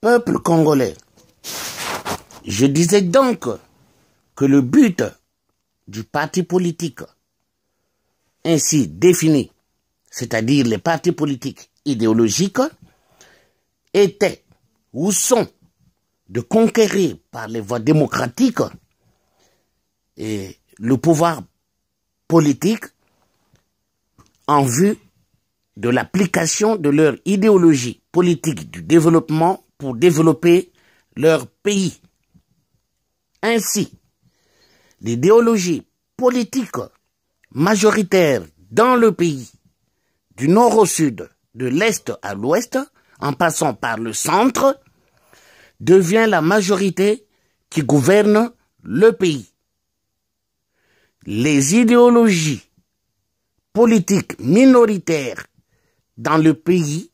Peuple congolais, je disais donc que le but du parti politique ainsi défini, c'est-à-dire les partis politiques idéologiques, était ou sont de conquérir par les voies démocratiques et le pouvoir politique en vue de l'application de leur idéologie politique du développement pour développer leur pays. Ainsi, l'idéologie politique majoritaire dans le pays, du nord au sud, de l'est à l'ouest, en passant par le centre, devient la majorité qui gouverne le pays. Les idéologies politiques minoritaires dans le pays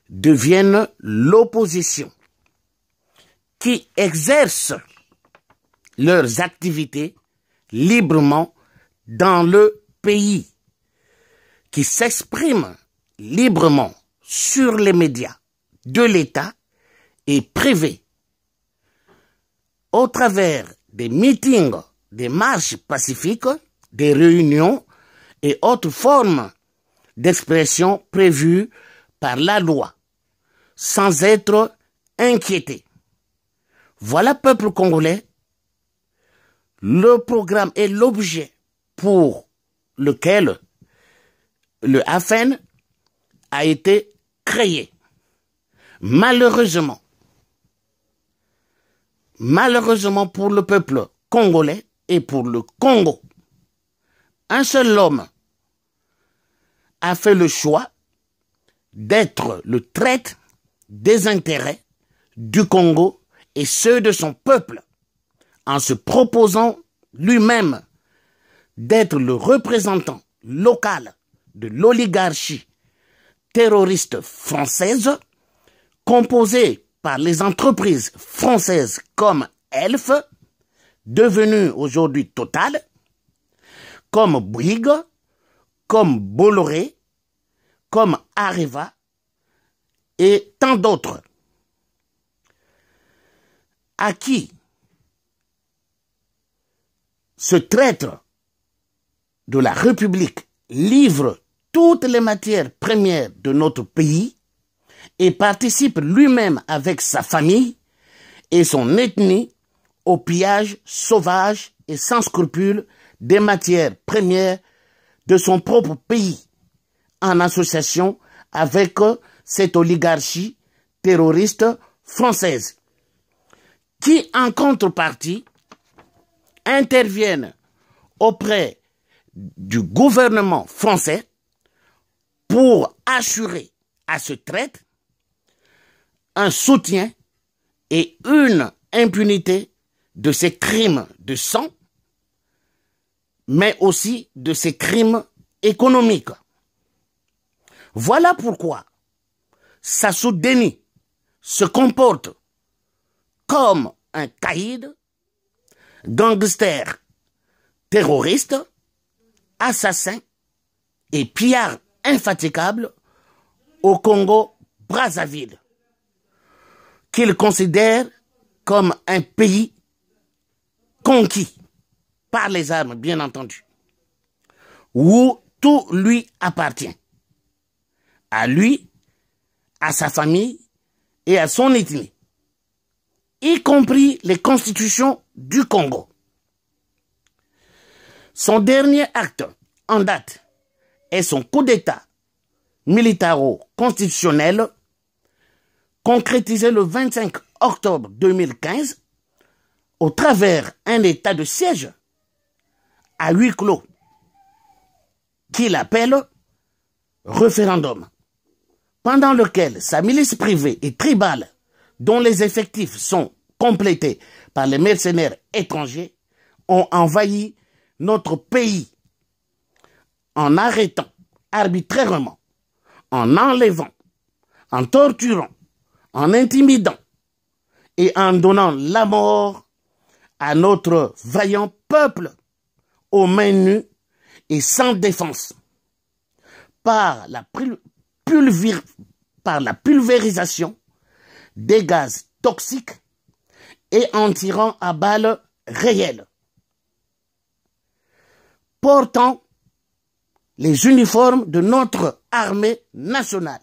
deviennent l'opposition, qui exerce leurs activités librement dans le pays, qui s'expriment librement sur les médias de l'État et privés, au travers des meetings, des marches pacifiques, des réunions et autres formes d'expression prévues par la loi, sans être inquiétés. Voilà, peuple congolais, le programme et l'objet pour lequel le AFN a été créé. Malheureusement pour le peuple congolais et pour le Congo, un seul homme a fait le choix d'être le traître des intérêts du Congo et ceux de son peuple, en se proposant lui-même d'être le représentant local de l'oligarchie terroriste française, composée par les entreprises françaises comme Elf, devenue aujourd'hui Total, comme Bouygues, comme Bolloré, comme Areva et tant d'autres, à qui ce traître de la République livre toutes les matières premières de notre pays et participe lui-même avec sa famille et son ethnie au pillage sauvage et sans scrupule des matières premières de son propre pays, en association avec cette oligarchie terroriste française, qui en contrepartie interviennent auprès du gouvernement français pour assurer à ce traître un soutien et une impunité de ses crimes de sang, mais aussi de ses crimes économiques. Voilà pourquoi Sassou Deni se comporte comme un caïd, gangster, terroriste, assassin et pillard infatigable au Congo-Brazzaville, qu'il considère comme un pays conquis par les armes, bien entendu, où tout lui appartient, à lui, à sa famille et à son ethnie, y compris les constitutions du Congo. Son dernier acte en date est son coup d'État militaro-constitutionnel concrétisé le 25 octobre 2015 au travers un état de siège à huis clos qu'il appelle référendum, pendant lequel sa milice privée et tribale, dont les effectifs sont complétés par les mercenaires étrangers, ont envahi notre pays en arrêtant arbitrairement, en enlevant, en torturant, en intimidant et en donnant la mort à notre vaillant peuple aux mains nues et sans défense, par la pulvérisation des gaz toxiques et en tirant à balles réelles, portant les uniformes de notre armée nationale.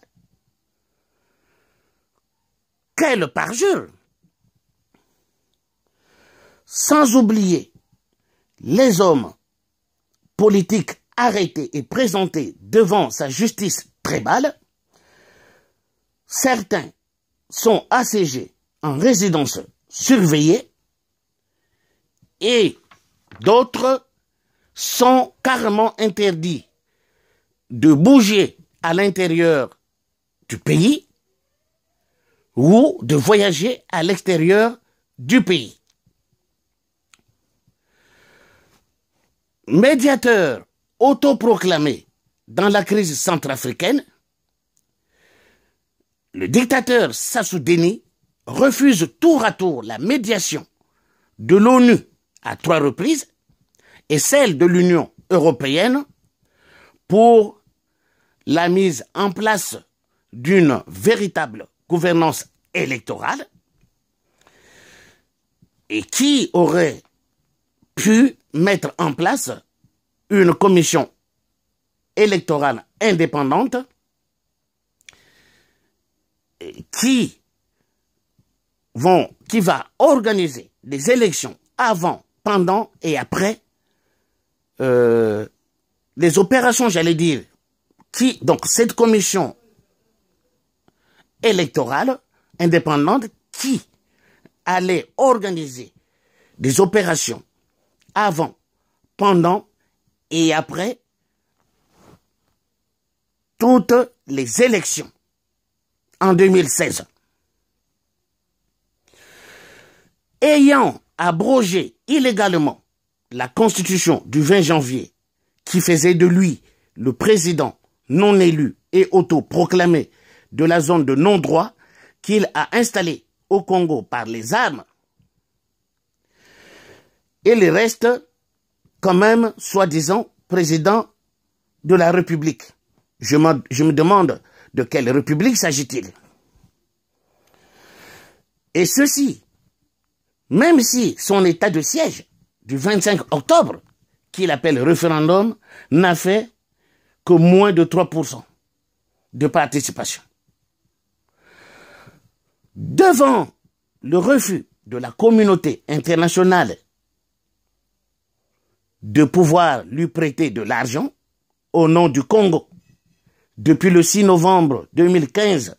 Quelle parjure! Sans oublier les hommes politiques arrêtés et présentés devant sa justice tribale. Certains sont assiégés en résidence surveillée et d'autres sont carrément interdits de bouger à l'intérieur du pays ou de voyager à l'extérieur du pays. Médiateur autoproclamé dans la crise centrafricaine, le dictateur Sassou Deni refuse tour à tour la médiation de l'ONU à 3 reprises et celle de l'Union européenne pour la mise en place d'une véritable gouvernance électorale et qui aurait pu mettre en place une commission électorale indépendante qui va organiser des élections avant, pendant et après les opérations, j'allais dire, donc cette commission électorale indépendante qui allait organiser des opérations avant, pendant et après toutes les élections en 2016. Ayant abrogé illégalement la Constitution du 20 janvier qui faisait de lui le président non élu et autoproclamé de la zone de non-droit qu'il a installée au Congo par les armes, il reste quand même, soi-disant, président de la République. Je me demande de quelle République s'agit-il. Et ceci, même si son état de siège du 25 octobre, qu'il appelle référendum, n'a fait que moins de 3% de participation. Devant le refus de la communauté internationale de pouvoir lui prêter de l'argent au nom du Congo, depuis le 6 novembre 2015,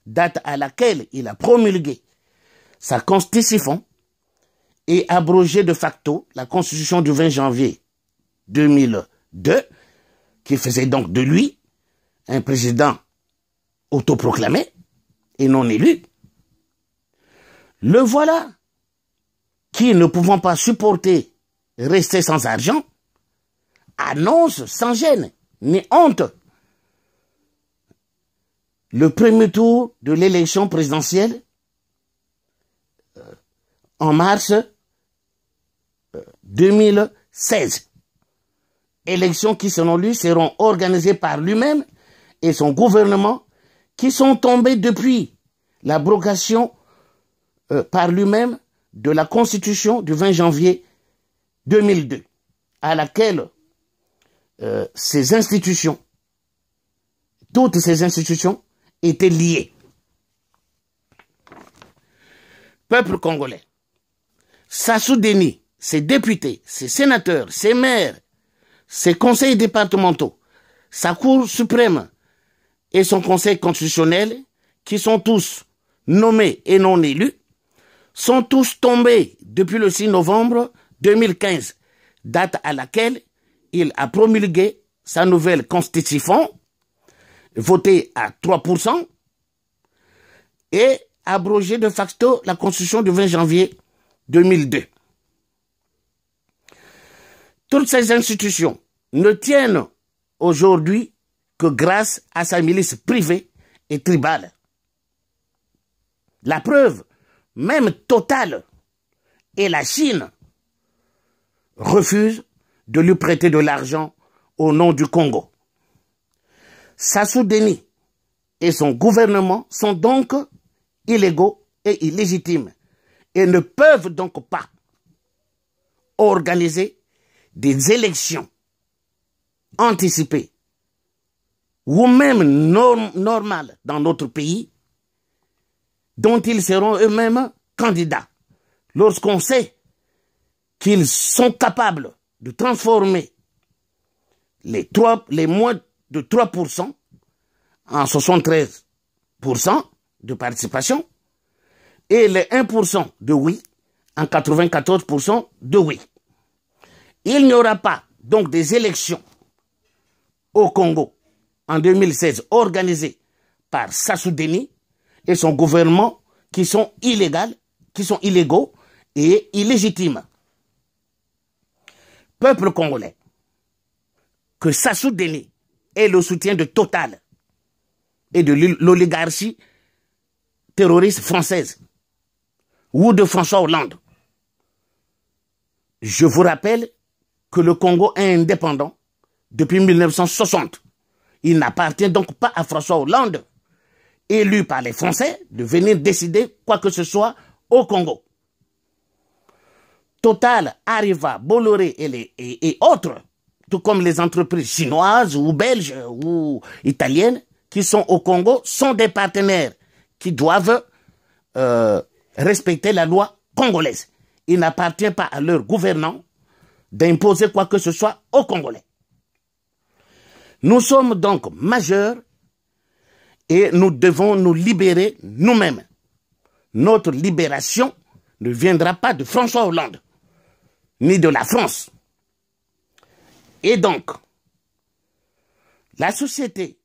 date à laquelle il a promulgué sa constitution et abrogé de facto la constitution du 20 janvier 2002, qui faisait donc de lui un président autoproclamé et non élu. Le voilà qui, ne pouvant pas supporter rester sans argent, annonce sans gêne ni honte le premier tour de l'élection présidentielle en mars 2016. Élections qui, selon lui, seront organisées par lui-même et son gouvernement, qui sont tombées depuis l'abrogation par lui-même de la Constitution du 20 janvier 2002, à laquelle ces institutions, toutes ces institutions étaient liées. Peuple congolais, Sassou Deni, ses députés, ses sénateurs, ses maires, ses conseils départementaux, sa Cour suprême et son Conseil constitutionnel, qui sont tous nommés et non élus, sont tous tombés depuis le 6 novembre 2015, date à laquelle il a promulgué sa nouvelle constitution, votée à 3%, et abrogé de facto la constitution du 20 janvier 2002. Toutes ces institutions ne tiennent aujourd'hui que grâce à sa milice privée et tribale. La preuve, même totale, et la Chine refuse de lui prêter de l'argent au nom du Congo. Sassou Deni et son gouvernement sont donc illégaux et illégitimes et ne peuvent donc pas organiser des élections anticipées ou même normales dans notre pays dont ils seront eux-mêmes candidats. Lorsqu'on sait qu'ils sont capables de transformer les moins de 3% en 73% de participation et les 1% de oui en 94% de oui. Il n'y aura pas donc des élections au Congo en 2016 organisées par Sassou Deni et son gouvernement qui sont illégaux et illégitimes. Peuple congolais, que Sassou Deni ait le soutien de Total et de l'oligarchie terroriste française ou de François Hollande. Je vous rappelle que le Congo est indépendant depuis 1960. Il n'appartient donc pas à François Hollande, élu par les Français, de venir décider quoi que ce soit au Congo. Total, Arriva, Bolloré et autres, tout comme les entreprises chinoises ou belges ou italiennes qui sont au Congo, sont des partenaires qui doivent respecter la loi congolaise. Il n'appartient pas à leurs gouvernants d'imposer quoi que ce soit aux Congolais. Nous sommes donc majeurs et nous devons nous libérer nous-mêmes. Notre libération ne viendra pas de François Hollande, ni de la France. Et donc, la société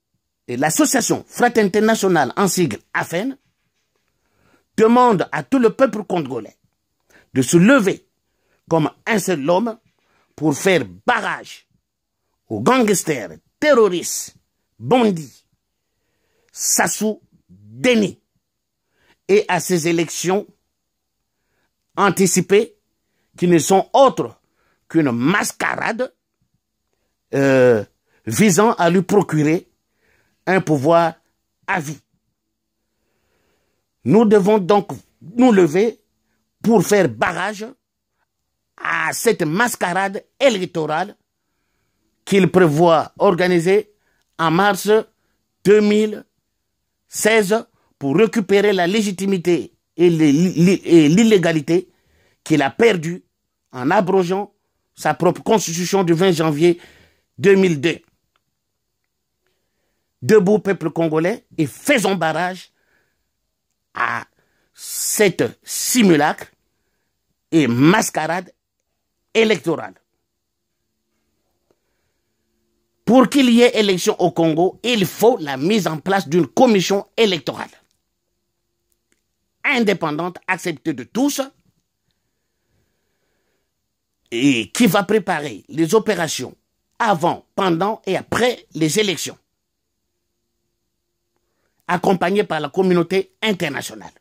et l'association Fraternité Nationale, en sigle AFEN, demande à tout le peuple congolais de se lever comme un seul homme pour faire barrage aux gangsters, terroristes, bandits, Sassou Deni et à ces élections anticipées qui ne sont autres qu'une mascarade visant à lui procurer un pouvoir à vie. Nous devons donc nous lever pour faire barrage à cette mascarade électorale qu'il prévoit organiser en mars 2016 pour récupérer la légitimité et l'illégalité qu'il a perdue en abrogeant sa propre constitution du 20 janvier 2002. Debout, peuple congolais, et faisons barrage à cette simulacre et mascarade électorale. Pour qu'il y ait élection au Congo, il faut la mise en place d'une commission électorale indépendante, acceptée de tous, et qui va préparer les opérations avant, pendant et après les élections, accompagnée par la communauté internationale.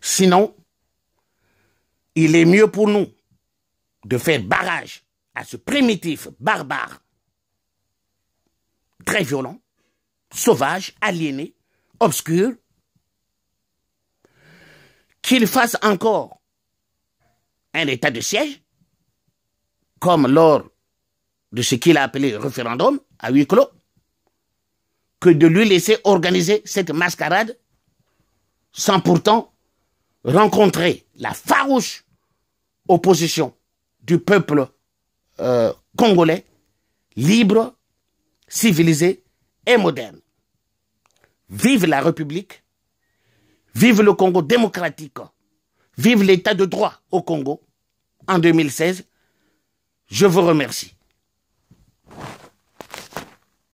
Sinon, il est mieux pour nous de faire barrage à ce primitif barbare, très violent, sauvage, aliéné, obscur, qu'il fasse encore un état de siège, comme lors de ce qu'il a appelé référendum à huis clos, que de lui laisser organiser cette mascarade sans pourtant rencontrer la farouche opposition du peuple congolais, libre, civilisé et moderne. Vive la République, vive le Congo démocratique, vive l'état de droit au Congo en 2016. Je vous remercie.